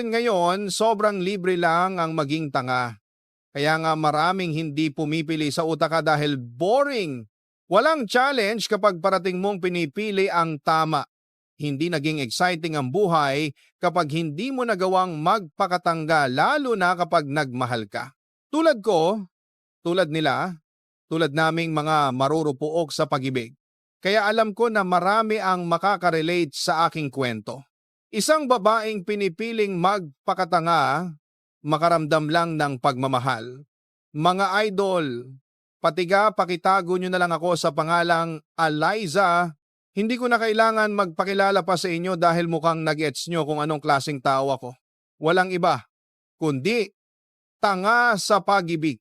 Ngayon, sobrang libre lang ang maging tanga. Kaya nga maraming hindi pumipili sa utaka dahil boring. Walang challenge kapag parating mong pinipili ang tama. Hindi naging exciting ang buhay kapag hindi mo nagawang magpakatanga lalo na kapag nagmahal ka. Tulad ko, tulad nila, tulad naming mga marurupuok sa pag-ibig. Kaya alam ko na marami ang makaka-relate sa aking kwento. Isang babaeng pinipiling magpakatanga, makaramdam lang ng pagmamahal. Mga idol, patiga pakitago nyo na lang ako sa pangalang Eliza. Hindi ko na kailangan magpakilala pa sa inyo dahil mukhang nag-gets nyo kung anong klaseng tao ako. Walang iba, kundi tanga sa pag-ibig.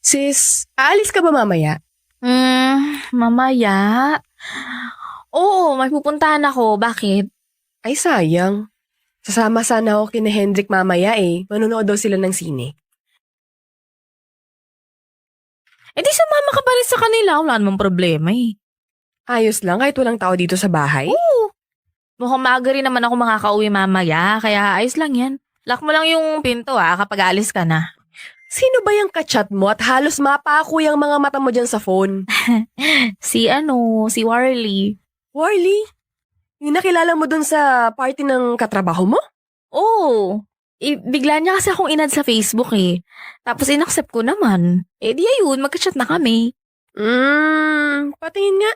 Sis, aalis ka ba mamaya? Mamaya. Oo, may pupuntahan ako. Bakit? Ay sayang. Sasama sana ako kina Hendrik mamaya eh. Manonood daw sila ng sine. Eh di sumama ka pa rin sa kanila. Wala namang problema eh. Ayos lang kahit walang tao dito sa bahay. Oo. Mukhang maaga rin naman ako makakauwi mamaya. Kaya ayos lang yan. Lock mo lang yung pinto kapag alis ka na. Sino ba yung kachat mo at halos mapako yung mga mata mo dyan sa phone? Si Warley. Warley? Yung nakilala mo dun sa party ng katrabaho mo? Oo. Bigla niya kasi akong inad sa Facebook eh. Tapos inaccept ko naman. Eh di ayun, magka-chat na kami. Patingin nga.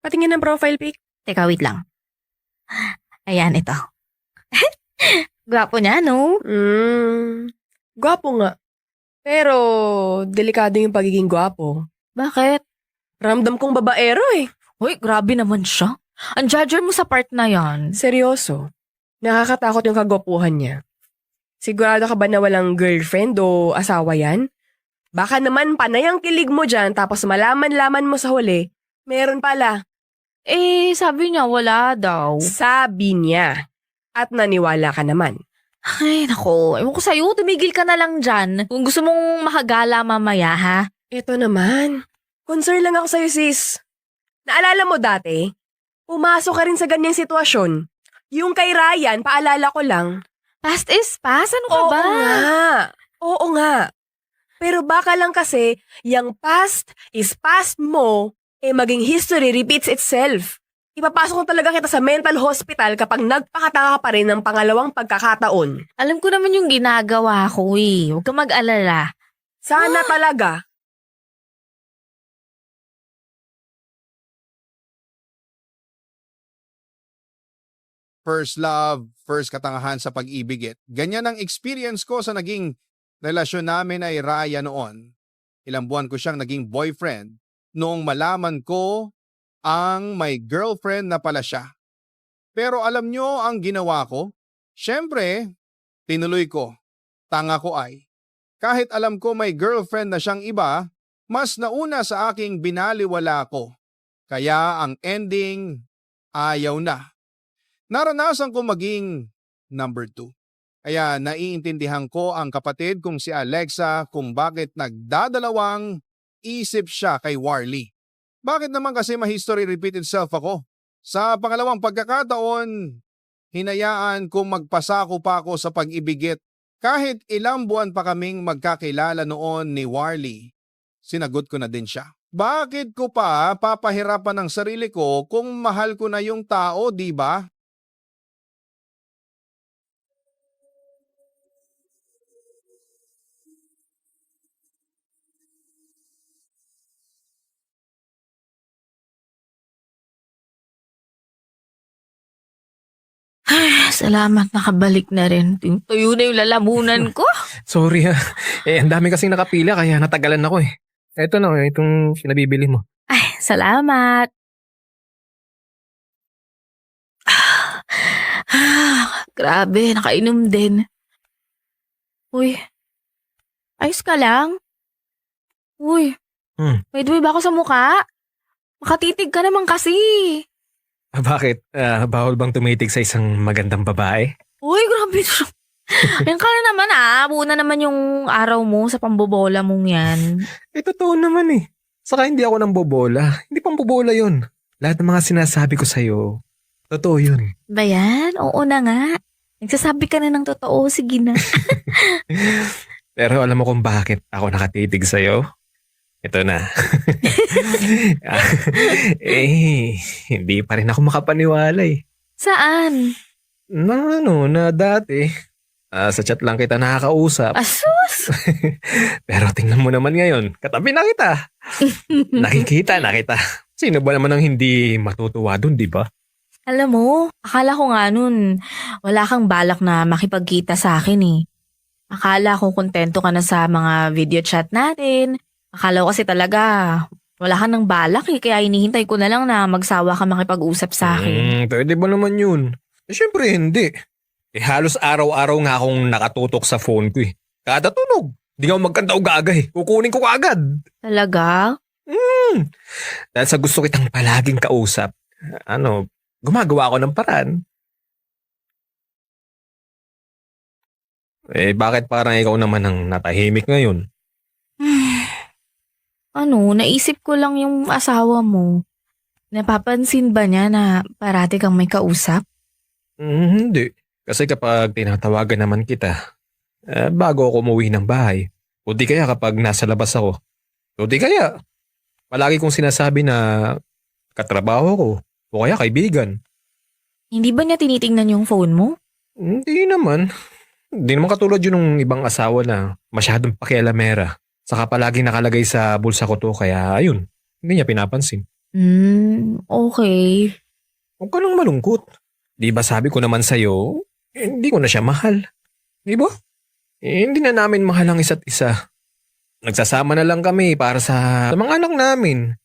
Patingin ng profile pic. Teka, wait lang. Ayan, ito. Gwapo niya, no? Gwapo nga. Pero, delikado yung pagiging gwapo. Bakit? Ramdam kong babaero eh. Uy, grabe naman siya. Ang judger mo sa part na yan. Seryoso. Nakakatakot yung kagwapuhan niya. Sigurado ka ba na walang girlfriend o asawa yan? Baka naman panay ang kilig mo dyan tapos malaman-laman mo sa huli, meron pala. Eh, sabi niya wala daw. Sabi niya. At naniwala ka naman. Ay, nako. Ewan ko sa'yo, tumigil ka na lang dyan. Kung gusto mong makagala mamaya, ha? Ito naman. Concern lang ako sa'yo, sis. Naalala mo dati? Pumasok ka rin sa ganyang sitwasyon. Yung kay Ryan, paalala ko lang. Past is past? Ano ka ba? Oo nga. Pero baka lang kasi, yung past is past mo, maging history repeats itself. Ipapasok ko talaga kita sa mental hospital kapag nagpakataka ka pa rin ng pangalawang pagkakataon. Alam ko naman yung ginagawa ko eh. Huwag ka mag-alala. Sana talaga. First love, first katangahan sa pag-ibig. Ganyan ang experience ko sa naging relasyon namin ay Raya noon. Ilang buwan ko siyang naging boyfriend noong malaman ko ang may girlfriend na pala siya. Pero alam nyo ang ginawa ko? Siyempre, tinuloy ko. Tanga ko ay. Kahit alam ko may girlfriend na siyang iba, mas nauna sa aking binaliwala ko. Kaya ang ending, ayaw na. Naranasan ko maging number 2. Kaya naiintindihan ko ang kapatid kong si Alexa kung bakit nagdadalawang isip siya kay Warley. Bakit naman kasi ma-history repeat itself ako? Sa pangalawang pagkakataon, hinayaan kong magpasako pa ako sa pag-ibigit. Kahit ilang buwan pa kaming magkakilala noon ni Warley, sinagot ko na din siya. Bakit ko pa papahirapan ang sarili ko kung mahal ko na yung tao, di ba? Salamat, nakabalik na rin. Tuyo na yung lalamunan ko. Sorry ha. Ang dami kasing nakapila kaya natagalan ako eh. Eto na, itong pinabibili mo. Ay, salamat. Grabe, nakainom din. Uy, ayos ka lang? Uy, may dumi ba ako sa mukha? Makatitig ka naman kasi. Bakit? Bawal bang tumitig sa isang magandang babae? Uy, grabe. Yan ka na naman buo na naman yung araw mo sa pambobola mong yan. Totoo naman eh. Saka hindi ako nang bobola. Hindi pang bobola yun. Lahat ng mga sinasabi ko sa'yo, totoo yun. Ba yan? Oo na nga. Nagsasabi ka na ng totoo, sige na. Pero alam mo kung bakit ako nakatitig sa'yo? Ito na. Hindi pa rin ako makapaniwala eh. Saan? Na dati, sa chat lang kita nakakausap. Asus! Pero tingnan mo naman ngayon, katabi na kita. Nakikita na kita. Sino ba naman ang hindi matutuwa dun, di ba? Alam mo, akala ko nga nun, wala kang balak na makipagkita sa akin eh. Akala ko kontento ka na sa mga video chat natin. Akala ko kasi talaga, wala ka ng balak eh, kaya hinihintay ko na lang na magsawa ka makipag-usap sa akin. Pwede ba naman yun? Siyempre hindi. Halos araw-araw nga akong nakatutok sa phone ko eh. Kada tunog, di nga ako magkanta o gagay. Kukunin ko kaagad. Talaga? Dahil sa gusto kitang palaging kausap, gumagawa ako ng paraan. Bakit parang ikaw naman ang natahimik ngayon? Naisip ko lang yung asawa mo. Napapansin ba niya na parati kang may kausap? Hindi. Kasi kapag tinatawagan naman kita, bago ako umuwi ng bahay, o di kaya kapag nasa labas ako, o di kaya, palagi kong sinasabi na katrabaho ko, o kaya kaibigan. Hindi ba niya tinitingnan yung phone mo? Hindi naman. Hindi naman katulad yun ng ibang asawa na masyadong pakialamera. Saka palaging nakalagay sa bulsa ko to, kaya ayun, hindi niya pinapansin. Okay. Huwag ka nang malungkot. Di ba sabi ko naman sa'yo, hindi ko na siya mahal. Di ba? Hindi na namin mahal ang isa't isa. Nagsasama na lang kami para sa mga anak namin.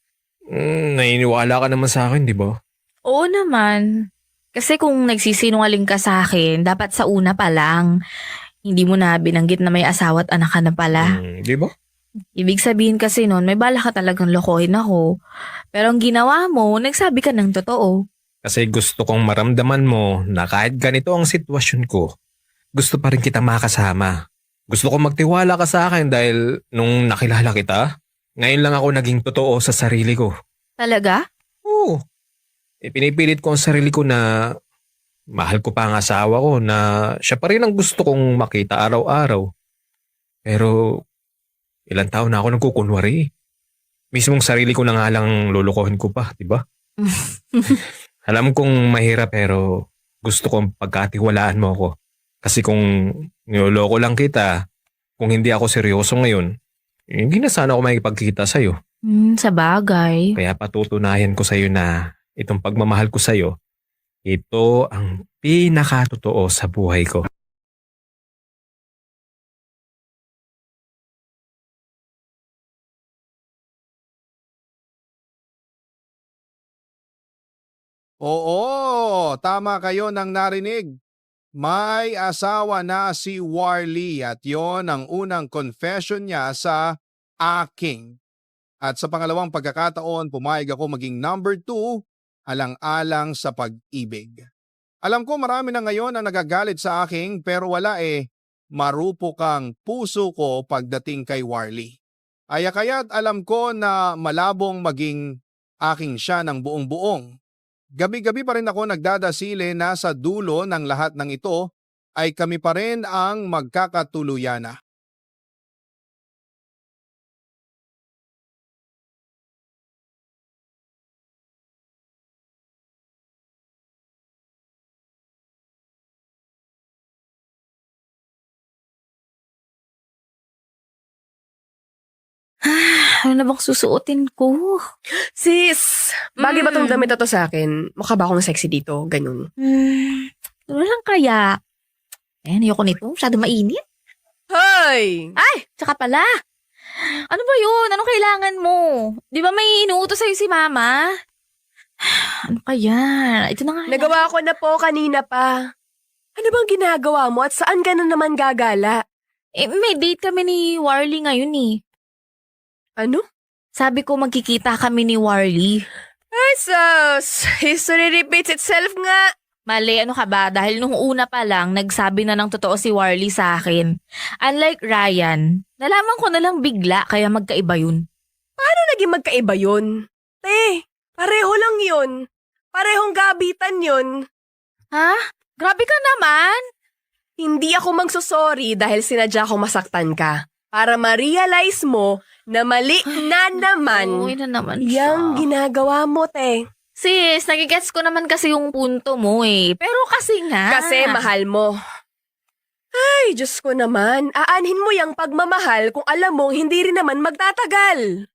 Naniniwala ka naman sa akin, di ba? Oo naman. Kasi kung nagsisinungaling ka sa akin, dapat sa una pa lang. Hindi mo na binanggit na may asawa at anak ka na pala. Di ba? Ibig sabihin kasi nun, may bala ka talagang lokohin ako. Pero ang ginawa mo, nagsabi ka ng totoo. Kasi gusto kong maramdaman mo na kahit ganito ang sitwasyon ko, gusto pa rin kita makasama. Gusto kong magtiwala ka sa akin dahil nung nakilala kita, ngayon lang ako naging totoo sa sarili ko. Talaga? Oo. Pinipilit ko ang sarili ko na mahal ko pa ang asawa ko na siya pa rin ang gusto kong makita araw-araw. Pero ilang taon na ako nagkukunwari. Mismong sarili ko na nga lang lulukohin ko pa, di ba? Alam kong mahirap pero gusto kong pagkatiwalaan mo ako. Kasi kung niloloko lang kita, kung hindi ako seryoso ngayon, hindi na sana ako makikipagkita sa'yo. Sa bagay. Kaya patutunayan ko sa'yo na itong pagmamahal ko sa'yo, ito ang pinakatotoo sa buhay ko. Oo, tama kayo ng narinig. May asawa na si Warly at yon ang unang confession niya sa aking. At sa pangalawang pagkakataon, pumayag ako maging number 2, alang-alang sa pag-ibig. Alam ko marami na ngayon ang nagagalit sa akin pero wala marupok ang puso ko pagdating kay Warly. Kaya't alam ko na malabong maging aking siya ng buong-buong. Gabi-gabi pa rin ako nagdadasile na sa dulo ng lahat ng ito ay kami pa rin ang magkakatuluyana. Ano na bang susuotin ko? Sis, bagay ba tong damit na to sa akin? Mukha ba akong sexy dito? Ganun. Ano lang kaya? Ayoko nito. Masyado mainit. Hoy! Ay, tsaka pala. Ano ba yun? Anong kailangan mo? Di ba may inuutos sa'yo si mama? Ano kaya? Ito na nga. Nagawa ko na po kanina pa. Ano bang ginagawa mo at saan ka na naman gagala? May date kami ni Warly ngayon eh. Ano? Sabi ko magkikita kami ni Warly. Ay, sus! History repeats itself nga. Mali, ano ka ba? Dahil nung una pa lang, nagsabi na ng totoo si Warly sa akin. Unlike Ryan, nalaman ko na lang bigla kaya magkaiba yun. Paano naging magkaiba yun? Pareho lang yun. Parehong gabitan yun. Ha? Grabe ka naman! Hindi ako magsusorry dahil sinadya ko masaktan ka. Para ma-realize mo na mali na naman Uy na naman siya. yung ginagawa mo, te. Sis, nagigets ko naman kasi yung punto mo eh. Pero kasi nga... Kasi mahal mo. Ay, Diyos ko naman. Aanhin mo yung pagmamahal kung alam mong hindi rin naman magtatagal.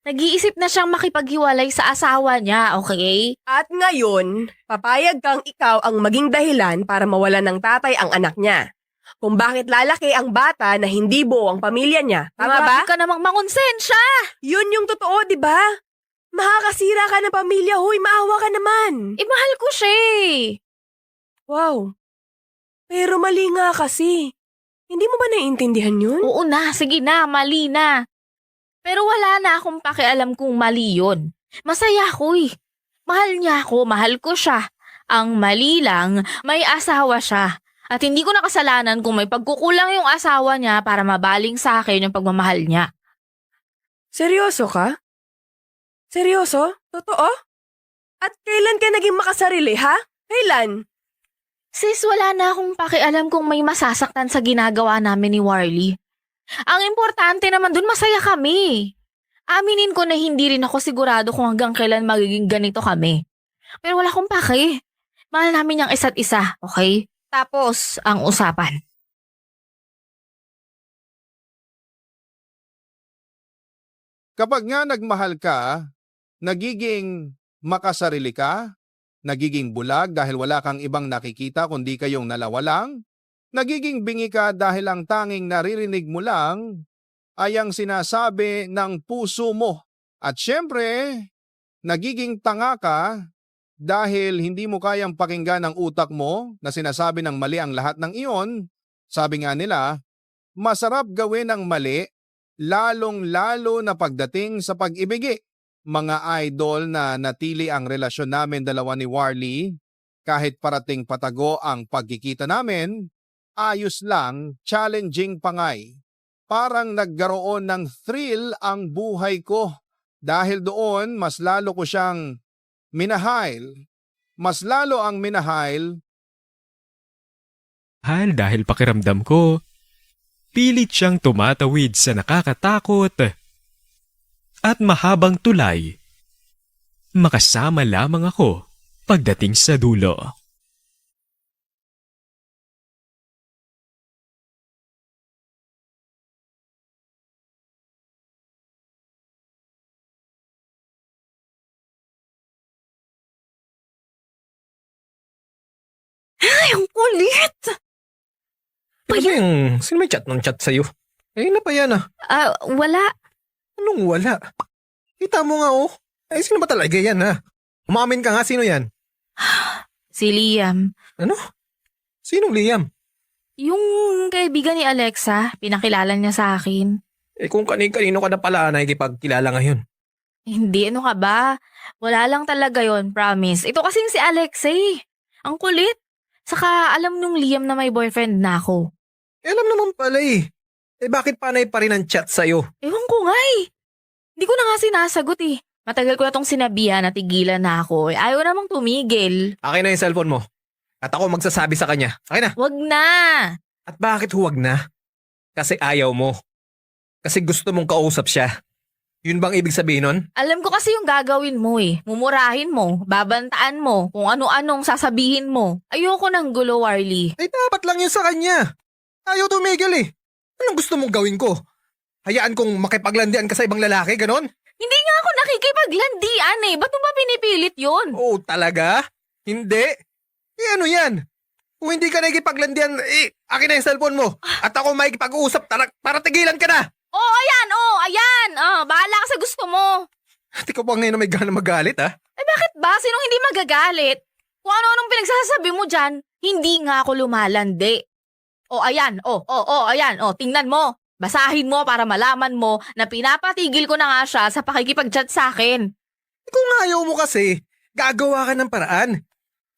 Nag-iisip na siyang makipaghiwalay sa asawa niya, okay? At ngayon, papayag kang ikaw ang maging dahilan para mawalan ng tatay ang anak niya. Kung bakit lalaki ang bata na hindi buo ang pamilya niya. Tama ba? Grabe ka namang mangonsensya! Yun yung totoo, di ba? Makakasira ka ng pamilya, huy, maawa ka naman. Mahal ko siya eh. Wow. Pero mali nga kasi. Hindi mo ba naiintindihan yun? Oo na, sige na, mali na. Pero wala na akong pakialam kung mali yun. Masaya ako eh. Mahal niya ako, mahal ko siya. Ang mali lang, may asawa siya. At hindi ko nakasalanan kung may pagkukulang yung asawa niya para mabaling sa akin yung pagmamahal niya. Seryoso ka? Seryoso? Totoo? At kailan ka naging makasarili, ha? Kailan? Sis, wala na akong pakialam kung may masasaktan sa ginagawa namin ni Warly. Ang importante naman dun, masaya kami. Aminin ko na hindi rin ako sigurado kung hanggang kailan magiging ganito kami. Pero wala akong pake. Mahal namin yung isa't isa, okay? Tapos, ang usapan. Kapag nga nagmahal ka, nagiging makasarili ka, nagiging bulag dahil wala kang ibang nakikita kundi kayong nalawalang, nagiging bingi ka dahil ang tanging naririnig mo lang ay ang sinasabi ng puso mo. At syempre, nagiging tanga ka dahil hindi mo kayang pakinggan ang utak mo na sinasabi ng mali ang lahat ng iyon. Sabi nga nila, masarap gawin ang mali, lalong-lalo na pagdating sa pag-ibig. Mga idol, na natili ang relasyon namin dalawa ni Warly, kahit parating patago ang pagkikita namin, ayos lang, challenging pangay. Parang nagkaroon ng thrill ang buhay ko. Dahil doon, mas lalo ko siyang minahal. Mas lalo ang minahal. Dahil pakiramdam ko, pilit siyang tumatawid sa nakakatakot at mahabang tulay. Makasama lamang ako pagdating sa dulo. Ay, ang kulit! Ano ba yung, sino may chat ng chat sa'yo? Na pa yan ah. Wala. Anong wala? Kita mo nga oh. Sino ba talaga yan ha? Umamin ka nga, sino yan? Si Liam. Ano? Sinong Liam? Yung kaibigan ni Alexa, pinakilala niya sa akin. Kung kanino ka na pala nakikipagkilala ngayon. Hindi, ano ka ba? Wala lang talaga yon, promise. Ito kasing si Alexa eh. Ang kulit. Saka alam nung Liam na may boyfriend na ako. Alam naman pala eh. Bakit panay pa rin ang chat sa'yo? Ewan ko nga eh. Hindi ko na nga sinasagot eh. Matagal ko na tong sinabihan na tigilan na ako. Ayaw namang tumigil. Akin na yung cellphone mo. At ako magsasabi sa kanya. Akin na. Wag na. At bakit huwag na? Kasi ayaw mo. Kasi gusto mong kausap siya. Yun bang ibig sabihin nun? Alam ko kasi yung gagawin mo eh. Mumurahin mo, babantaan mo, kung ano-anong sasabihin mo. Ayoko ng gulo, Warly. Dapat lang yun sa kanya. Ayaw tumigil eh. Anong gusto mong gawin ko? Hayaan kong makipaglandian ka sa ibang lalaki, ganon? Hindi nga ako nakikipaglandian eh. Ba't mo ba pinipilit yun? Oh, talaga? Hindi? Ano yan? Kung hindi ka nakikipaglandian, akin na yung cellphone mo. At ako makikipag-uusap para tigilan ka na. Ayan. Bahala ka sa gusto mo. Di ko pa ngayon na may gana magalit, ha? Bakit ba? Sinong hindi magagalit? Kung ano-anong pinagsasabi mo dyan, hindi nga ako lumalandi. Ayan. Ayan. Tingnan mo. Basahin mo para malaman mo na pinapatigil ko na nga siya sa pakikipag-chat sa akin. Kung ayaw mo kasi, gagawa ka ng paraan.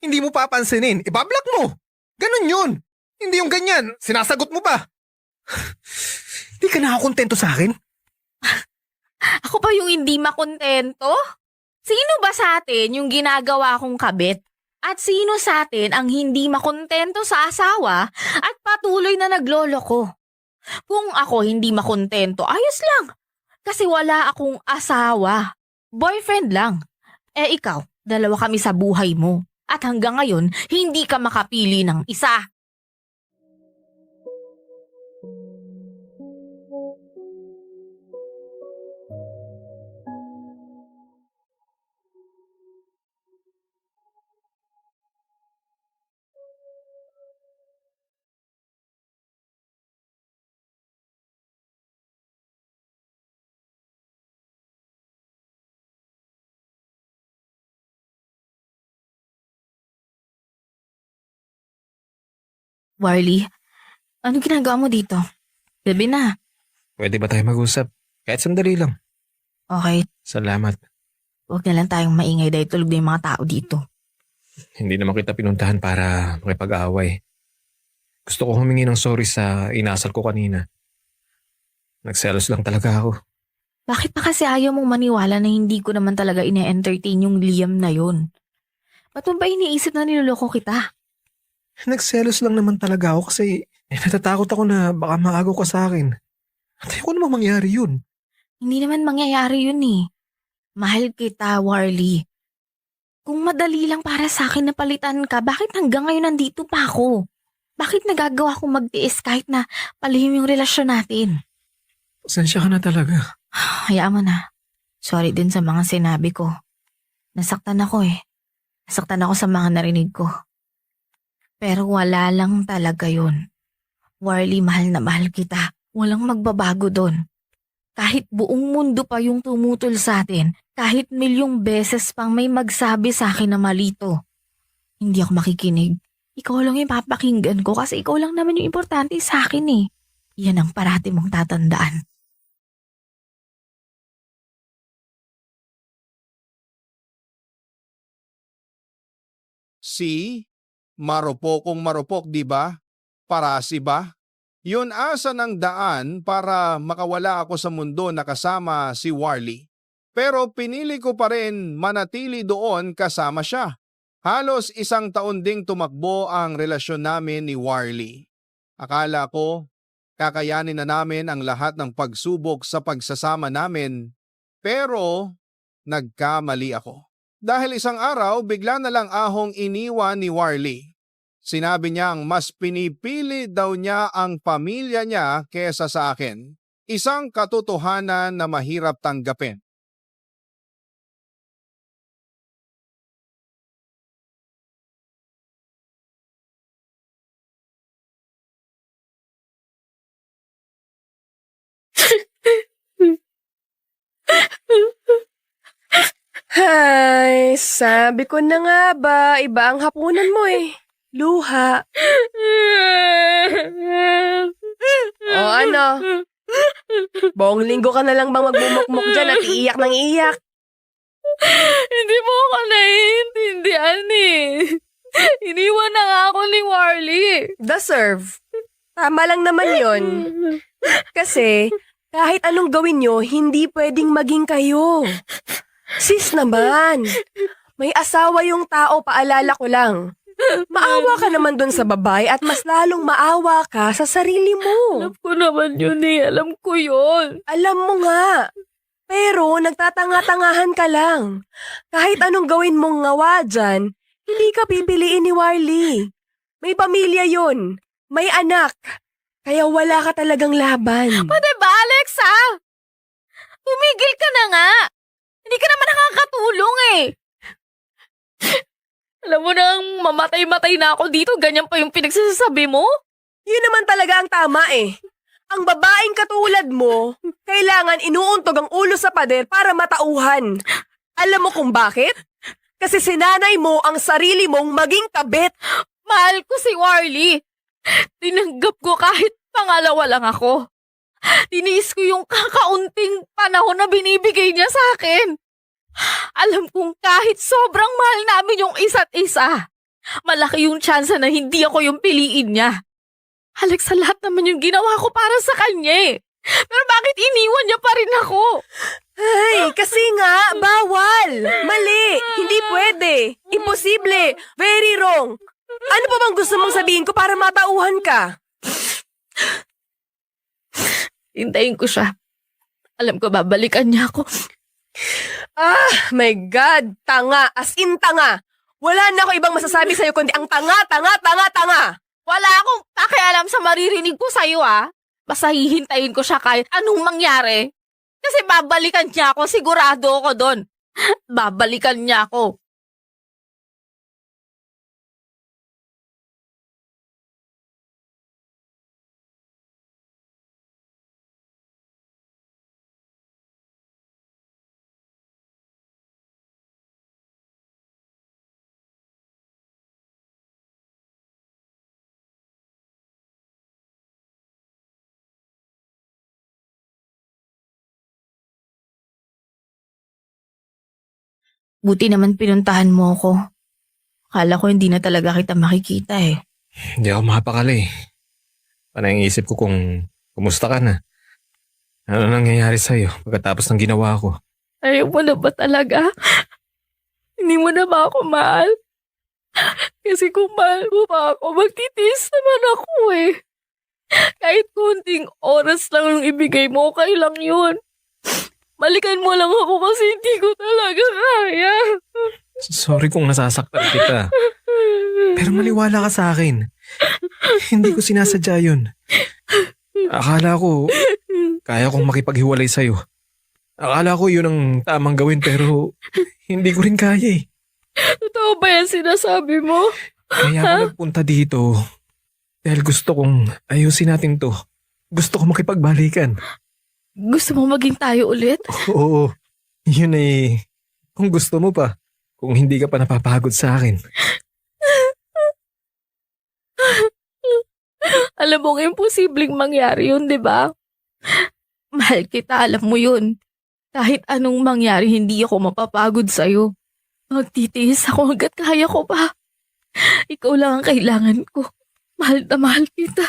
Hindi mo papansinin, ibablock mo. Ganon yun. Hindi yung ganyan, sinasagot mo pa. Hindi ka nakakontento sa akin? Ako pa yung hindi makontento? Sino ba sa atin yung ginagawa kong kabit? At sino sa atin ang hindi makontento sa asawa at patuloy na nagloloko? Kung ako hindi makontento, ayos lang. Kasi wala akong asawa. Boyfriend lang. Ikaw, dalawa kami sa buhay mo. At hanggang ngayon, hindi ka makapili ng isa. Warly, ano ginagawa mo dito? Gabi na. Pwede ba tayo mag-usap? Kahit sandali lang. Okay, Salamat. huwag na lang tayong maingay dahil tulog na yung mga tao dito. Hindi naman kita pinuntahan para makipag-away. Gusto ko humingi ng sorry sa inasal ko kanina. Nagselos lang talaga ako. Bakit pa kasi ayaw mong maniwala na hindi ko naman talaga ine-entertain yung Liam na yun? Ba't mo ba iniisip na niloloko kita? Nagselos lang naman talaga ako kasi natatakot ako na baka maagaw ka sa akin. At ayoko namang mangyari yun. Hindi naman mangyayari yun eh. Mahal kita, Warly. Kung madali lang para sa akin na palitan ka, bakit hanggang ngayon nandito pa ako? Bakit nagagawa kong magtiis kahit na palihim yung relasyon natin? Pasensya ka na talaga. Hayaan mo na. Sorry din sa mga sinabi ko. Nasaktan ako eh. Nasaktan ako sa mga narinig ko. Pero wala lang talaga yun. Warly, mahal na mahal kita. Walang magbabago doon. Kahit buong mundo pa yung tumutol sa atin, kahit milyong beses pang may magsabi sa akin na malito, hindi ako makikinig. Ikaw lang yung papakinggan ko kasi ikaw lang naman yung importante sa akin eh. Yan ang parati mong tatandaan. Si marupokong marupok, di ba? Parasi ba? Yun asa ng daan para makawala ako sa mundo na kasama si Warly. Pero pinili ko pa rin manatili doon kasama siya. Halos 1 taon ding tumakbo ang relasyon namin ni Warly. Akala ko, kakayanin na namin ang lahat ng pagsubok sa pagsasama namin. Pero nagkamali ako. Dahil isang araw, bigla na lang ahong iniwan ni Warly. Sinabi niyang mas pinipili daw niya ang pamilya niya kesa sa akin. Isang katotohanan na mahirap tanggapin. Hay, sabi ko na nga ba, iba ang hapunan mo eh. Luha. O ano? Buong linggo ka na lang bang magbumukmuk dyan at iiyak ng iiyak? Hindi mo ako naiintindihan eh. Iniwan na nga ako ni Warly. Deserve. Tama lang naman yon. Kasi kahit anong gawin nyo, hindi pwedeng maging kayo. Sis naman, may asawa yung tao, paalala ko lang. Maawa ka naman dun sa babae at mas lalong maawa ka sa sarili mo. Alam ko naman yun eh. Alam ko yun. Alam mo nga. Pero nagtatanga-tangahan ka lang. Kahit anong gawin mong ngawa dyan, hindi ka pipiliin ni Warly. May pamilya yun. May anak. Kaya wala ka talagang laban. Pwede ba, Alexa? Tumigil ka na nga. Hindi ka naman nakakatulong eh. Alam mo nang mamatay-matay na ako dito, ganyan pa yung pinagsasabi mo? Yun naman talaga ang tama eh. Ang babaeng katulad mo, kailangan inuuntog ang ulo sa pader para matauhan. Alam mo kung bakit? Kasi sinanay mo ang sarili mong maging kabit. Mahal ko si Warlie. Tinanggap ko kahit pangalawa lang ako. Tiniis ko yung kakaunting panahon na binibigay niya sa akin. Alam kong kahit sobrang mahal namin yung isa't isa, malaki yung tsansa na hindi ako yung piliin niya. Alex, sa lahat naman yung ginawa ko para sa kanya eh. Pero bakit iniwan niya pa rin ako? Ay, kasi nga, bawal. Mali. Hindi pwede. Imposible. Very wrong. Ano pa bang gusto mong sabihin ko para matauhan ka? Hintayin ko siya. Alam ko babalikan niya ako. Ah, my God. Tanga. As in tanga. Wala na ako ibang masasabi sa'yo kundi ang tanga, tanga, tanga, tanga. Wala akong pakialam sa maririnig ko sa'yo ah. Basta hihintayin ko siya kahit anong mangyari. Kasi babalikan niya ako, sigurado ako doon. Babalikan niya ako. Buti naman pinuntahan mo ako. Akala ko hindi na talaga kita makikita eh. Hindi ako mapakali. Panay ang isip ko kung kumusta ka na. Ano nangyayari sa'yo pagkatapos ng ginawa ko? Ayaw mo na ba talaga? Hindi mo na ba ako mahal? Kasi kung mahal mo pa ako, magtitiis naman ako eh. Kahit kunting oras lang ang ibigay mo, okay lang yun. Balikan mo lang ako kasi hindi ko talaga kaya. Sorry kung nasasaktan kita. Pero maniwala ka sa akin. Hindi ko sinasadya yun. Akala ko, kaya kong makipaghiwalay sa'yo. Akala ko yun ang tamang gawin pero hindi ko rin kaya eh. Totoo ba yan sinasabi mo? Kaya ako nagpunta dito dahil gusto kong ayusin natin to. Gusto ko makipagbalikan. Gusto mo maging tayo ulit? Oo, yun ay kung gusto mo pa. Kung hindi ka pa napapagod sa akin. Alam mong imposibleng mangyari yun, di ba? Mahal kita, alam mo yun. Kahit anong mangyari, hindi ako mapapagod sa'yo. Magtitiis ako hanggat kaya ko pa. Ikaw lang ang kailangan ko. Mahal na mahal kita.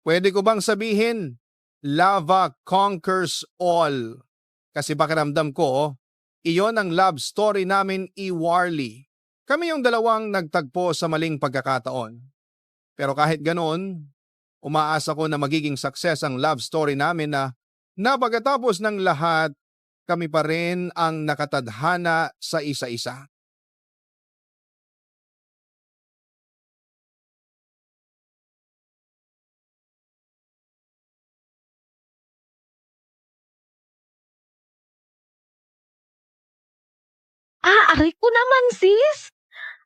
Pwede ko bang sabihin, lava conquers all. Kasi pakiramdam ko, iyon ang love story namin Warlie. Kami yung dalawang nagtagpo sa maling pagkakataon. Pero kahit ganoon, umaasa ko na magiging success ang love story namin na pagkatapos ng lahat, kami pa rin ang nakatadhana sa isa-isa. Aray ko naman, sis.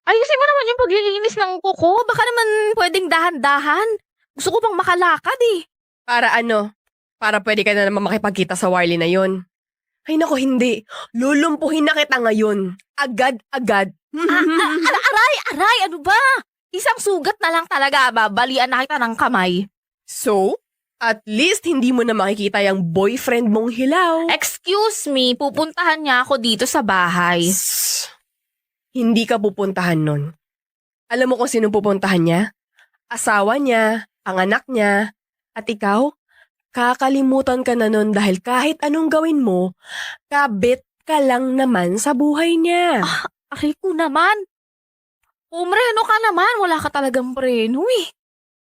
Ayusin mo naman yung paglilinis ng kuko. Baka naman pwedeng dahan-dahan. Gusto ko pang makalakad eh. Para ano? Para pwede ka na naman makipagkita sa Warlie na yon. Ay nako, hindi. Lulumpuhin na kita ngayon. Agad-agad. Aray, ano ba? Isang sugat na lang talaga, babalian na kita ng kamay. So, at least hindi mo na makikita yung boyfriend mong hilaw. Excuse me, pupuntahan niya ako dito sa bahay. Hindi ka pupuntahan nun. Alam mo kung sino pupuntahan niya? Asawa niya, ang anak niya, at ikaw? Kakalimutan ka na nun dahil kahit anong gawin mo, kabit ka lang naman sa buhay niya. Aray ko naman. Umreno ka naman, wala ka talagang preno eh.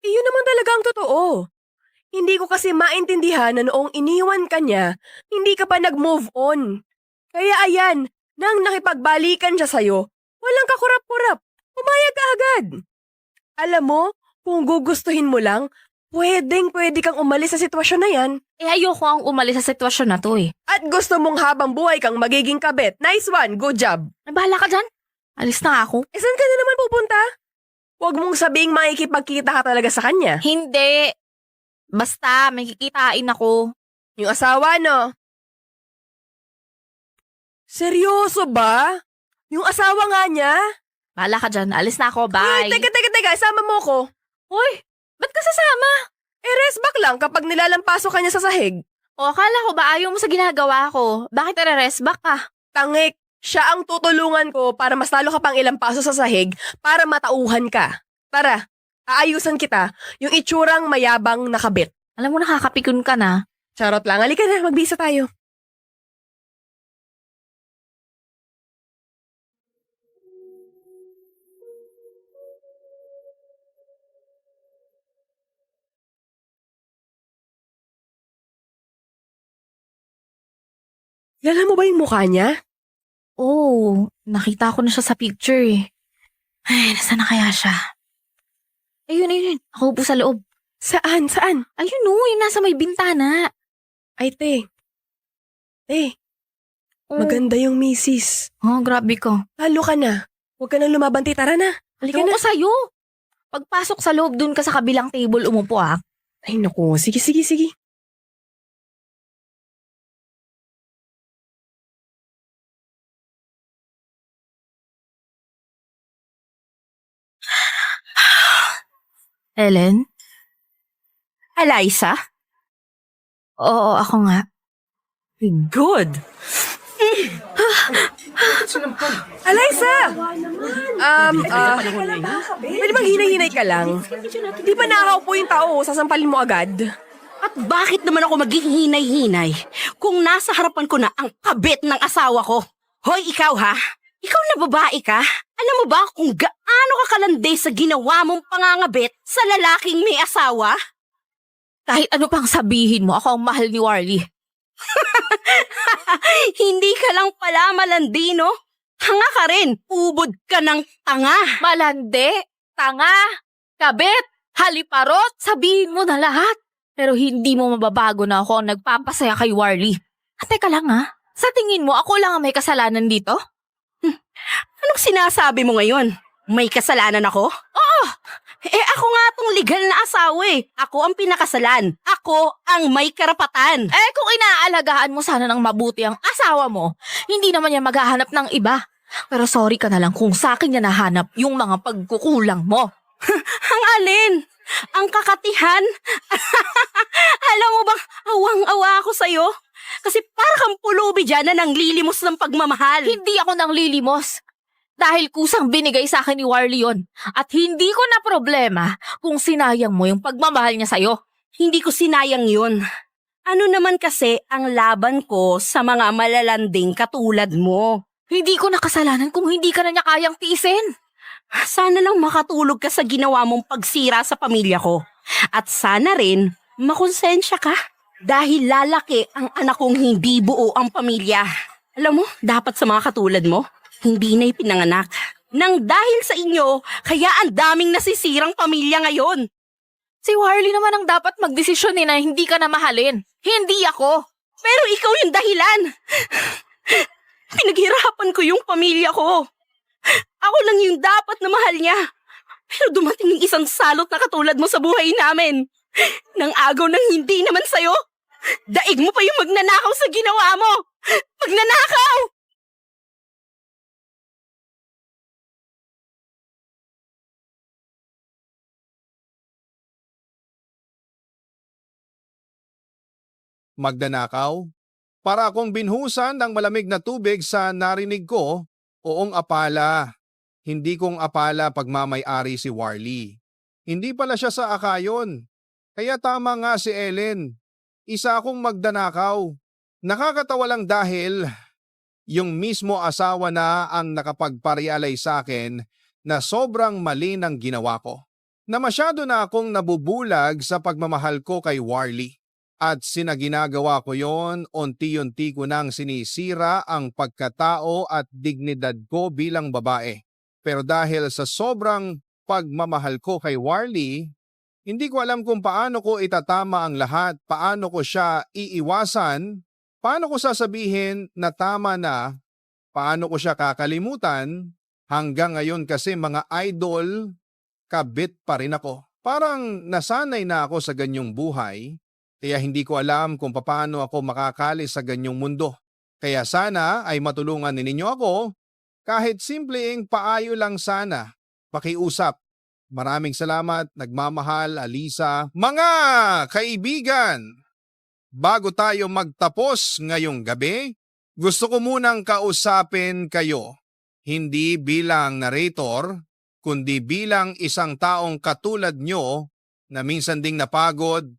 Iyon naman talaga ang totoo. Hindi ko kasi maintindihan na noong iniwan ka niya, hindi ka pa nag-move on. Kaya ayan, nang nakipagbalikan siya sa'yo, walang kakurap-kurap. Umayag ka agad. Alam mo, kung gugustuhin mo lang, pwede kang umalis sa sitwasyon na yan. Eh ayoko ang umalis sa sitwasyon na to eh. At gusto mong habang buhay kang magiging kabit. Nice one, good job. Ay, bahala ka dyan. Alis na ako. Eh, saan ka na naman pupunta? Huwag mong sabing makikipagkita ka talaga sa kanya. Hindi. Basta, may kikitain ako. Yung asawa, no? Seryoso ba? Yung asawa nga niya? Bahala ka dyan. Alis na ako. Bye. Ay, teka, isama mo ko. Hoy, ba't ka sasama? Eh, rest back lang kapag nilalampaso ka niya sa sahig. O, akala ko ba ayaw mo sa ginagawa ko? Bakit nare-rest back ka? Tangik, siya ang tutulungan ko para mas lalo ka pang ilang paso sa sahig para matauhan ka. Tara, aayusan kita yung itsurang mayabang nakabit. Alam mo, nakakapikon ka na. Charot lang, halika na, magbisa tayo. Kilala mo ba yung mukha niya? Oo, nakita ko na siya sa picture eh. Ay, nasaan na kaya siya? Ayun. Ako po sa loob. Saan? Ayun o, yung nasa may bintana. Ay, te. Oh. Maganda yung misis. Oh, grabe ko. Talo ka na. Huwag ka nang lumabanti, tara na. Halika Ewan na. ko sa'yo. Pagpasok sa loob, dun ka sa kabilang table umupo ah. Ay, naku. Sige. Ellen? Eliza? Oo, ako nga. Good. Eliza! Pwede bang hinay-hinay ka lang? Di ba nakakaupo yung tao, sasampalin mo agad? At bakit naman ako maging hinay-hinay kung nasa harapan ko na ang kabit ng asawa ko? Hoy, ikaw ha? Ikaw na babae ka? Alam mo ba kung gaano ka kalandi sa ginawa mong pangangabit sa lalaking may asawa? Kahit ano pang sabihin mo, ako ang mahal ni Warlie. Hindi ka lang pala malandi, no? Tanga ka rin. Ubod ka ng tanga. Malande, tanga, kabit, haliparot, sabihin mo na lahat. Pero hindi mo mababago na ako ang nagpapasaya kay Warlie. At teka lang ha, sa tingin mo ako lang ang may kasalanan dito? Anong sinasabi mo ngayon? May kasalanan ako? Oo! Ako nga tong legal na asawa eh. Ako ang pinakasalan. Ako ang may karapatan. Eh kung inaalagaan mo sana ng mabuti ang asawa mo, hindi naman niya maghahanap ng iba. Pero sorry ka na lang kung sa akin niya nahanap yung mga pagkukulang mo. Ang alin? Ang kakatihan? Alam mo bang awang-awa ako sa'yo? Kasi para kang pulubi dyan na nanglilimos ng pagmamahal. Hindi ako nang lilimos. Dahil kusang binigay sa akin ni Warlie yun. At hindi ko na problema kung sinayang mo yung pagmamahal niya sa'yo. Hindi ko sinayang yun. Ano naman kasi ang laban ko sa mga malalanding katulad mo? Hindi ko nakasalanan kung hindi ka na niya kayang tiisin. Sana lang makatulog ka sa ginawa mong pagsira sa pamilya ko. At sana rin makonsensya ka. Dahil lalaki ang anak kong hindi buo ang pamilya. Alam mo, dapat sa mga katulad mo, hindi na ipinanganak. Nang dahil sa inyo, kaya ang daming nasisirang pamilya ngayon. Si Warlie naman ang dapat magdesisyon na hindi ka na mahalin. Hindi ako. Pero ikaw yung dahilan. Pinaghirapan ko yung pamilya ko. Ako lang yung dapat na mahal niya. Pero dumating yung isang salot na katulad mo sa buhay namin. Nang agaw ng hindi naman sa'yo. Daig mo pa yung magnanakaw sa ginawa mo. Magnanakaw! Magdanakaw? Para akong binhusan ng malamig na tubig sa narinig ko, oong apala. Hindi kong apala pagmamay-ari si Warlie. Hindi pala siya sa akayon. Kaya tama nga si Ellen. Isa akong magdanakaw. Nakakatawa lang dahil yung mismo asawa na ang nakapagparealay sa akin na sobrang mali ng ginawa ko. Na masyado na akong nabubulag sa pagmamahal ko kay Warlie. At sinaginagawa ko yon, unti-unti ko nang sinisira ang pagkatao at dignidad ko bilang babae. Pero dahil sa sobrang pagmamahal ko kay Warlie, Hindi ko alam kung paano ko itatama ang lahat, paano ko siya iiwasan, paano ko sasabihin na tama na, paano ko siya kakalimutan. Hanggang ngayon kasi mga idol, kabit pa rin ako. Parang nasanay na ako sa ganyong buhay, kaya hindi ko alam kung paano ako makakalis sa ganyong mundo. Kaya sana ay matulungan ninyo ako, kahit simpleng paayo lang sana, pakiusap. Maraming salamat, nagmamahal, Alisa. Mga kaibigan, bago tayo magtapos ngayong gabi, gusto ko munang kausapin kayo, hindi bilang narrator, kundi bilang isang taong katulad nyo na minsan ding napagod,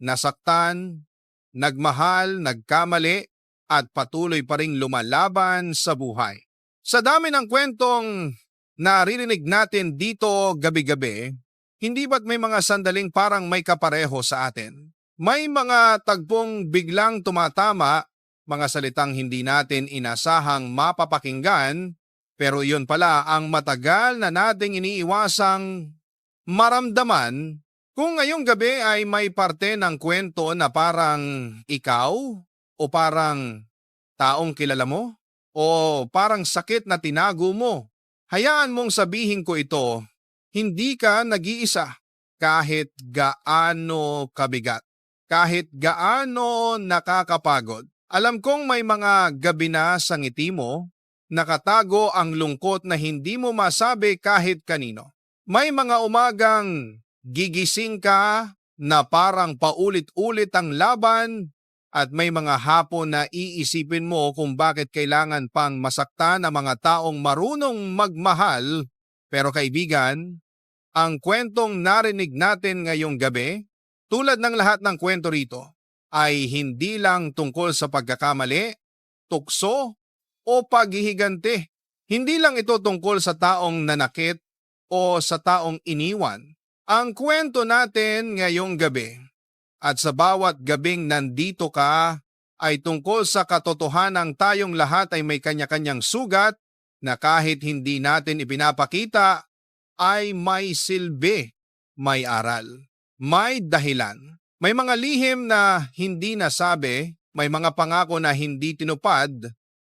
nasaktan, nagmahal, nagkamali, at patuloy pa ring lumalaban sa buhay. Sa dami ng kwentong naririnig natin dito gabi-gabi, hindi ba't may mga sandaling parang may kapareho sa atin? May mga tagpong biglang tumatama, mga salitang hindi natin inasahang mapapakinggan, pero yun pala ang matagal na nating iniiwasang maramdaman. Kung ngayong gabi ay may parte ng kwento na parang ikaw o parang taong kilala mo o parang sakit na tinago mo, hayaan mong sabihin ko ito, hindi ka nag-iisa kahit gaano kabigat, kahit gaano nakakapagod. Alam kong may mga gabi na sa ngiti mo, nakatago ang lungkot na hindi mo masabi kahit kanino. May mga umagang gigising ka na parang paulit-ulit ang laban at may mga hapon na iisipin mo kung bakit kailangan pang masaktan ang mga taong marunong magmahal. Pero kaibigan, ang kwentong narinig natin ngayong gabi, tulad ng lahat ng kwento rito, ay hindi lang tungkol sa pagkakamali, tukso, o paghihigante. Hindi lang ito tungkol sa taong nanakit o sa taong iniwan. Ang kwento natin ngayong gabi at sa bawat gabing nandito ka ay tungkol sa katotohanang tayong lahat ay may kanya-kanyang sugat na kahit hindi natin ipinapakita ay may silbi, may aral, may dahilan. May mga lihim na hindi nasabi, may mga pangako na hindi tinupad,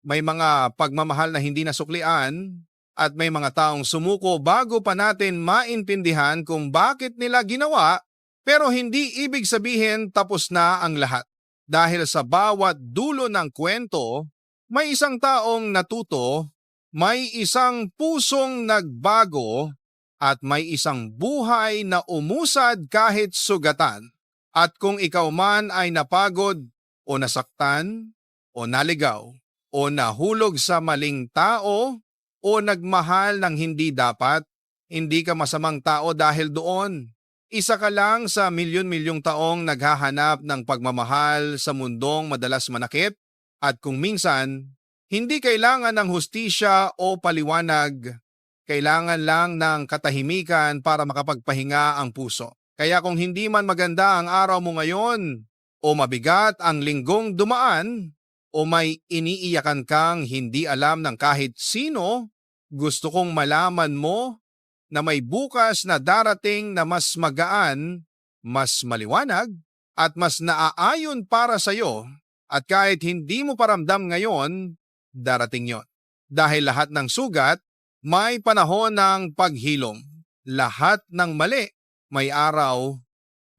may mga pagmamahal na hindi nasuklian, at may mga taong sumuko bago pa natin maintindihan kung bakit nila ginawa, pero hindi ibig sabihin tapos na ang lahat. Dahil sa bawat dulo ng kwento, may isang taong natuto, may isang pusong nagbago, at may isang buhay na umusad kahit sugatan. At kung ikaw man ay napagod, o nasaktan, o naligaw, o nahulog sa maling tao, o nagmahal ng hindi dapat, hindi ka masamang tao dahil doon. Isa ka lang sa milyon-milyong taong naghahanap ng pagmamahal sa mundong madalas manakit at kung minsan, hindi kailangan ng hustisya o paliwanag, kailangan lang ng katahimikan para makapagpahinga ang puso. Kaya kung hindi man maganda ang araw mo ngayon o mabigat ang linggong dumaan o may iniiyakan kang hindi alam ng kahit sino, gusto kong malaman mo na may bukas na darating na mas magaan, mas maliwanag, at mas naaayon para sa iyo at kahit hindi mo paramdam ngayon, darating yon. Dahil lahat ng sugat, may panahon ng paghilom. Lahat ng mali, may araw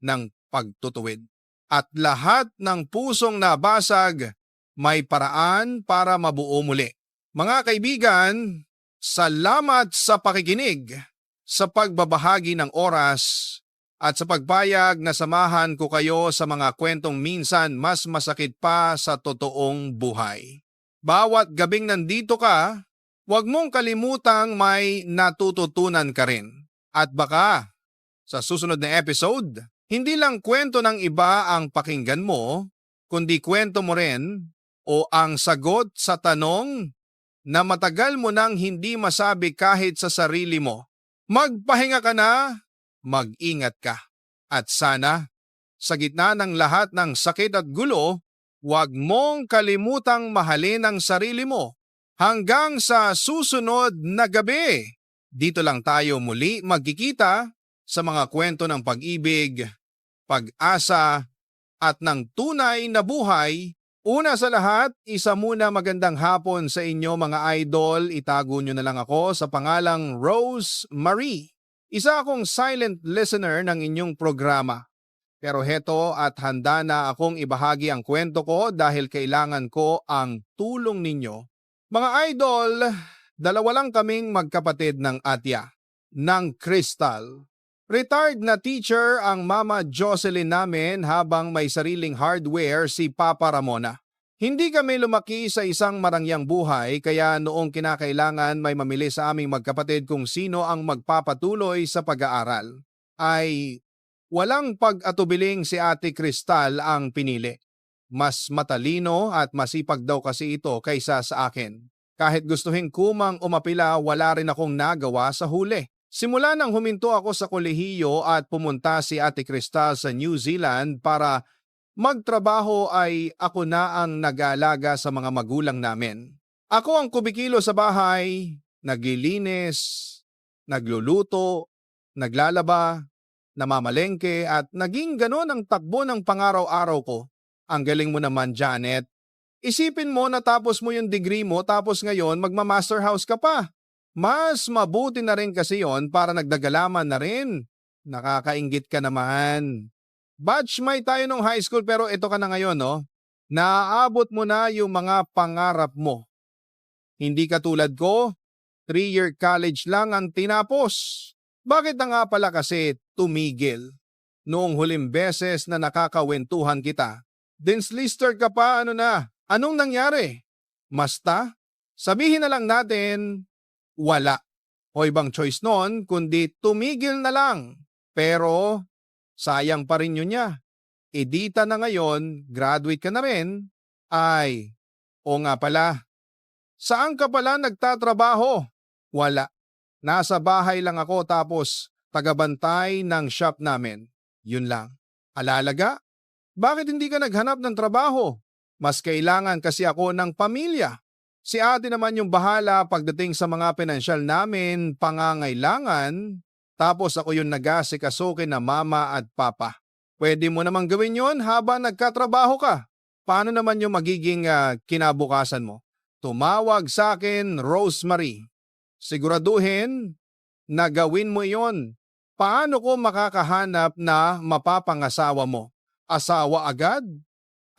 ng pagtutuwid. At lahat ng pusong nabasag, may paraan para mabuo muli. Mga kaibigan, salamat sa pakikinig, sa pagbabahagi ng oras, at sa pagpayag na samahan ko kayo sa mga kwentong minsan mas masakit pa sa totoong buhay. Bawat gabing nandito ka, huwag mong kalimutang may natututunan ka rin. At baka, sa susunod na episode, hindi lang kwento ng iba ang pakinggan mo, kundi kwento mo rin o ang sagot sa tanong na matagal mo nang hindi masabi kahit sa sarili mo. Magpahinga ka na, mag-ingat ka. At sana, sa gitna ng lahat ng sakit at gulo, huwag mong kalimutang mahalin ang sarili mo. Hanggang sa susunod na gabi, dito lang tayo muli magkikita sa mga kwento ng pag-ibig, pag-asa, at ng tunay na buhay. Una sa lahat, isa muna magandang hapon sa inyo mga idol. Itago nyo na lang ako sa pangalang Rose Marie. Isa akong silent listener ng inyong programa. Pero heto at handa na akong ibahagi ang kwento ko dahil kailangan ko ang tulong ninyo. Mga idol, dalawa lang kaming magkapatid ng Atya, ng Crystal. Retired na teacher ang Mama Jocelyn namin habang may sariling hardware si Papa Ramona. Hindi kami lumaki sa isang marangyang buhay kaya noong kinakailangan may mamili sa aming magkapatid kung sino ang magpapatuloy sa pag-aaral, ay walang pag-atubiling si Ate Cristal ang pinili. Mas matalino at masipag daw kasi ito kaysa sa akin. Kahit gustuhin kumang umapila, wala rin akong nagawa sa huli. Simula nang huminto ako sa kolehiyo at pumunta si Ate Cristal sa New Zealand para magtrabaho ay ako na ang nag-aalaga sa mga magulang namin. Ako ang kubikilo sa bahay, naglilinis, nagluluto, naglalaba, namamalengke at naging ganon ang takbo ng pangaraw-araw ko. Ang galing mo naman, Janet. Isipin mo natapos mo yung degree mo tapos ngayon magma-master house ka pa. Mas mabuti na rin kasi yon para nagdagalaman na rin. Nakakainggit ka naman. Batchmate tayo nung high school pero ito ka na ngayon, no? Naaabot mo na yung mga pangarap mo. Hindi ka tulad ko, 3-year college lang ang tinapos. Bakit na nga pala kasi tumigil? Noong huling beses na nakakawentuhan kita, Dinslister ka pa, ano na? Anong nangyari? Masta? Sabihin na lang natin, wala. O ibang choice noon, kundi tumigil na lang. Pero, sayang pa rin yun niya. Edita na ngayon, graduate ka na rin. Ay, o nga pala. Saan ka pala nagtatrabaho? Wala. Nasa bahay lang ako tapos tagabantay ng shop namin. Yun lang. Alalaga? Bakit hindi ka naghanap ng trabaho? Mas kailangan kasi ako ng pamilya. Si ate naman yung bahala pagdating sa mga pinansyal namin, pangangailangan. Tapos ako yung nag-asikasukin na mama at papa. Pwede mo namang gawin yon habang nagkatrabaho ka. Paano naman yung magiging kinabukasan mo? Tumawag sa akin, Rosemary. Siguraduhin na gawin mo yon. Paano ko makakahanap na mapapangasawa mo? Asawa agad?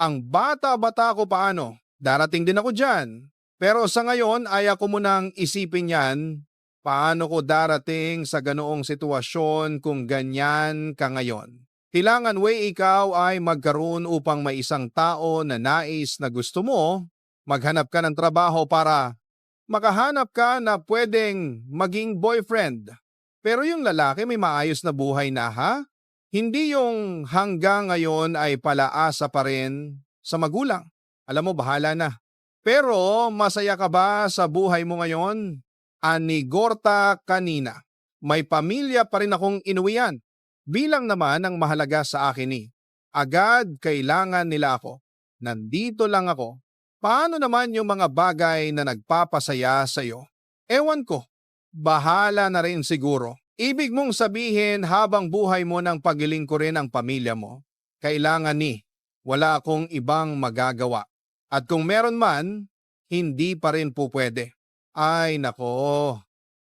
Ang bata-bata ko paano? Darating din ako dyan. Pero sa ngayon ay ako munang isipin yan. Paano ko darating sa ganoong sitwasyon kung ganyan ka ngayon? Kailangan ikaw ay magkaroon upang may isang tao na nais na gusto mo, maghanap ka ng trabaho para makahanap ka na pwedeng maging boyfriend. Pero yung lalaki may maayos na buhay na ha? Hindi yung hanggang ngayon ay palaasa pa rin sa magulang. Alam mo, bahala na. Pero masaya ka ba sa buhay mo ngayon? Anigorta kanina. May pamilya pa rin akong inuwian. Bilang naman ang mahalaga sa akin ni. Agad kailangan nila ako. Nandito lang ako. Paano naman yung mga bagay na nagpapasaya sa iyo? Ewan ko. Bahala na rin siguro. Ibig mong sabihin habang buhay mo nang pagiling ko rin ang pamilya mo. Kailangan ni. Wala akong ibang magagawa. At kung meron man, hindi pa rin po pwede. Ay nako,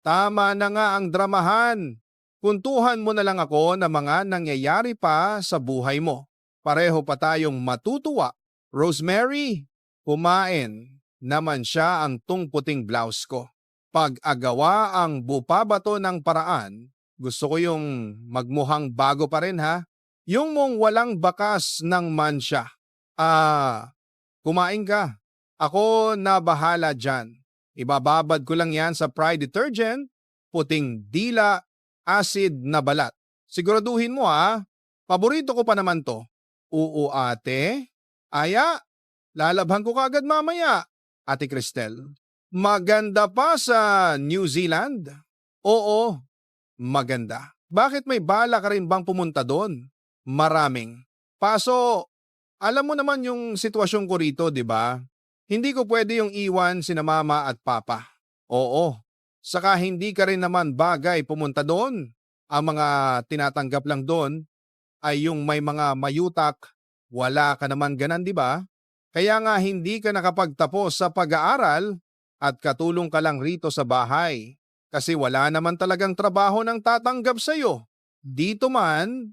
tama na nga ang dramahan. Kuntuhan mo na lang ako ng mga nangyayari pa sa buhay mo. Pareho pa tayong matutuwa. Rosemary, kumain naman siya ang tungputing blouse ko. Pag-agawa ang bupabato ng paraan, gusto ko yung magmuhang bago pa rin ha. Yung mong walang bakas ng mansya. Kumain ka. Ako na bahala dyan. Ibababad ko lang yan sa Pride detergent, puting dila, acid na balat. Siguraduhin mo ha. Paborito ko pa naman to. Oo ate. Aya, lalabhan ko kagad mamaya. Ate Cristel, maganda pa sa New Zealand? Oo, maganda. Bakit may bala ka rin bang pumunta doon? Maraming. Paso, alam mo naman yung sitwasyon ko rito, di ba? Hindi ko pwede yung iwan sina mama at papa. Oo, saka hindi ka rin naman bagay pumunta doon. Ang mga tinatanggap lang doon ay yung may mga mayutak, wala ka naman ganan, di ba? Kaya nga hindi ka nakapagtapos sa pag-aaral at katulong ka lang rito sa bahay kasi wala naman talagang trabaho ng tatanggap sa'yo, dito man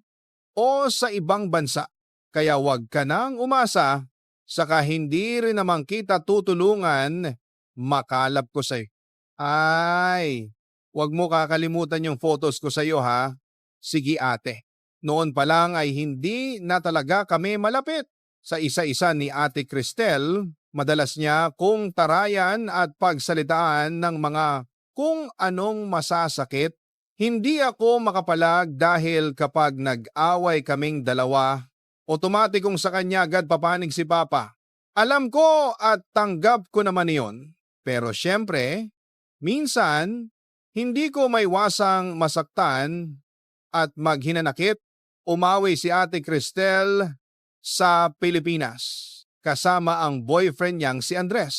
o sa ibang bansa. Kaya wag ka nang umasa, saka hindi rin naman kita tutulungan, makalap ko sa'yo. Ay, wag mo kakalimutan yung photos ko sa'yo ha. Sige ate. Noon pa lang ay hindi na talaga kami malapit. Sa isa-isa ni Ate Cristel, madalas niya kung tarayan at pagsalitaan ng mga kung anong masasakit. Hindi ako makapalag dahil kapag nag-away kaming dalawa, otomatikong sa kanya agad papanig si Papa. Alam ko at tanggap ko naman iyon. Pero syempre, minsan, hindi ko maiwasang masaktan at maghinanakit. Umawi si Ate Cristel sa Pilipinas kasama ang boyfriend niyang si Andres.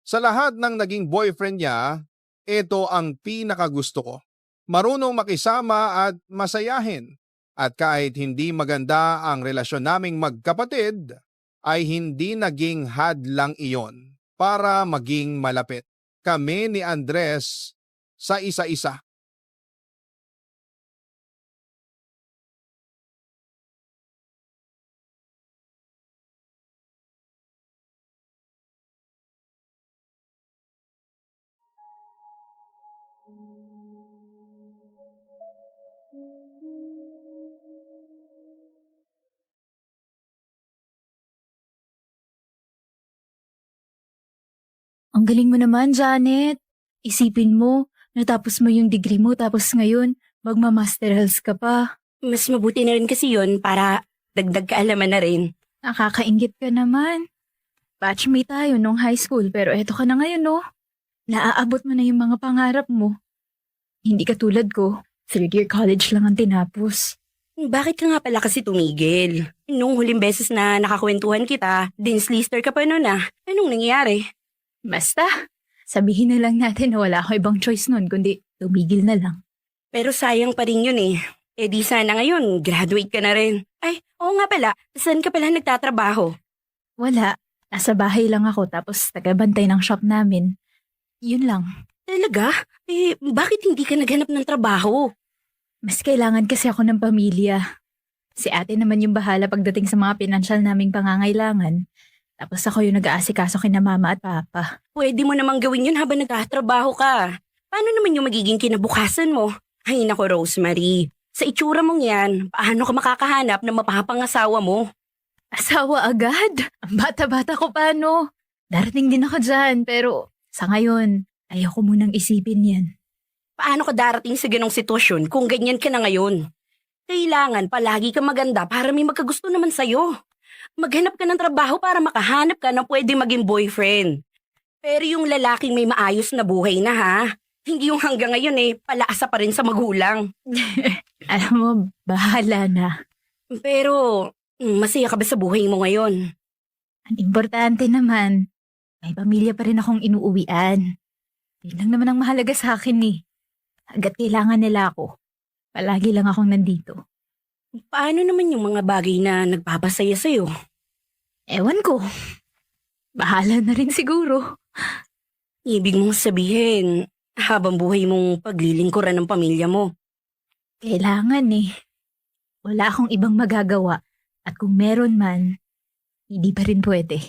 Sa lahat ng naging boyfriend niya, ito ang pinakagusto ko. Marunong makisama at masayahin. At kahit hindi maganda ang relasyon naming magkapatid, ay hindi naging hadlang iyon para maging malapit kami ni Andres sa isa-isa. Ang galing mo naman, Janet. Isipin mo, natapos mo yung degree mo tapos ngayon, magma-masterals ka pa. Mas mabuti na rin kasi yun para dagdag kaalaman na rin. Nakakaingit ka naman. Batchmate tayo nung high school pero eto ka na ngayon, no? Naaabot mo na yung mga pangarap mo. Hindi ka tulad ko, third year college lang ang tinapos. Bakit ka nga pala kasi tumigil? Nung huling beses na nakakwentuhan kita, dinslister ka pa nun ah. Anong nangyari? Basta, sabihin na lang natin na wala akong ibang choice nun kundi tumigil na lang. Pero sayang pa rin yun eh. Eh di sana ngayon, graduate ka na rin. Ay, oo nga pala, saan ka pala nagtatrabaho? Wala, nasa bahay lang ako tapos tagabantay ng shop namin. Yun lang. Talaga? Eh, bakit hindi ka naghanap ng trabaho? Mas kailangan kasi ako ng pamilya. Si ate naman yung bahala pagdating sa mga pinansyal naming pangangailangan. Tapos ako yung nag-aasikaso kina mama at papa. Pwede mo namang gawin yun habang nagtatrabaho ka. Paano naman yung magiging kinabukasan mo? Ay nako Rosemary, sa itsura mong yan, paano ka makakahanap ng mapapangasawa mo? Asawa agad? Ang bata-bata ko paano? Darating din ako dyan pero sa ngayon, ayoko munang isipin yan. Paano ka darating sa ganong sitwasyon kung ganyan ka na ngayon? Kailangan palagi ka maganda para may magkagusto naman sa'yo. Maghanap ka ng trabaho para makahanap ka ng pwede maging boyfriend. Pero yung lalaking may maayos na buhay na ha, hindi yung hanggang ngayon palaasa pa rin sa magulang. Alam mo, bahala na. Pero masaya ka ba sa buhay mo ngayon? Ang importante naman, may pamilya pa rin akong inuuwian. Yun lang naman ang mahalaga sa akin eh. Hanggat kailangan nila ako, palagi lang akong nandito. Paano naman yung mga bagay na nagpapasaya sa'yo? Ewan ko. Bahala na rin siguro. Ibig mong sabihin, habang buhay mong paglilingkuran ng pamilya mo. Kailangan eh. Wala akong ibang magagawa at kung meron man, hindi pa rin pwede.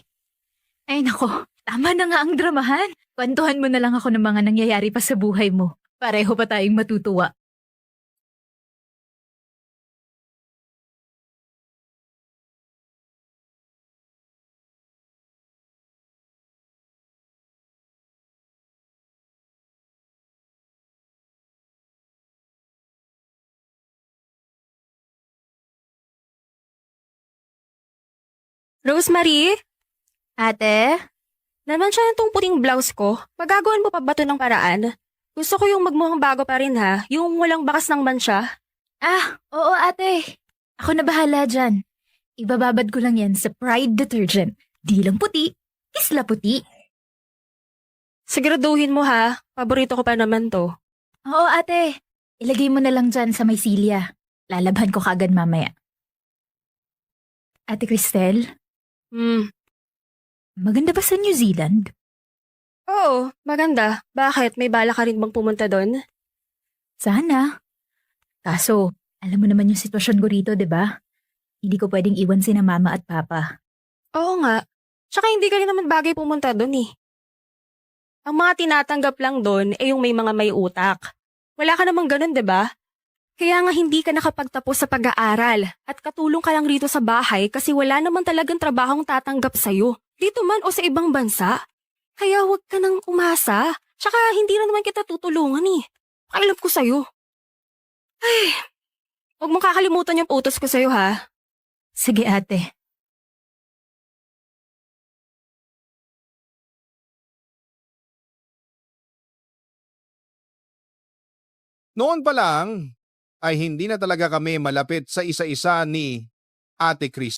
Ay nako, tama na nga ang dramahan. Kwentuhan mo na lang ako ng mga nangyayari pa sa buhay mo. Pareho pa tayong matutuwa. Rosemary, Ate? naman siya itong puting blouse ko. Magagawan mo pa ba ito ng paraan? Gusto ko yung magmukhang bago pa rin ha, yung walang bakas ng mansya. Oo ate. Ako na bahala dyan. Ibababad ko lang yan sa Pride detergent. Di lang puti, isla puti. Siguraduhin mo ha, paborito ko pa naman to. Oo ate. Ilagay mo na lang dyan sa may silya. Lalaban ko kagad mamaya. Ate Cristel, maganda ba sa New Zealand? Oo, maganda. Bakit? May bala ka rin bang pumunta doon? Sana. Kaso, alam mo naman yung sitwasyon ko rito, di ba? Hindi ko pwedeng iwan sina mama at papa. Oo nga. Tsaka hindi ka rin naman bagay pumunta doon eh. Ang mga tinatanggap lang doon ay yung may mga may utak. Wala ka namang ganun, di ba? Kaya nga hindi ka nakapagtapos sa pag-aaral at katulong ka lang rito sa bahay kasi wala naman talagang trabahong tatanggap sa'yo. Dito man o sa ibang bansa. Kaya huwag ka nang umasa. Tsaka hindi na naman kita tutulungan eh. Pakailam ko sa'yo. Ay, huwag mong kakalimutan yung utos ko sa'yo ha. Sige ate. Noon pa lang ay hindi na talaga kami malapit sa isa-isa ni Ate Chris.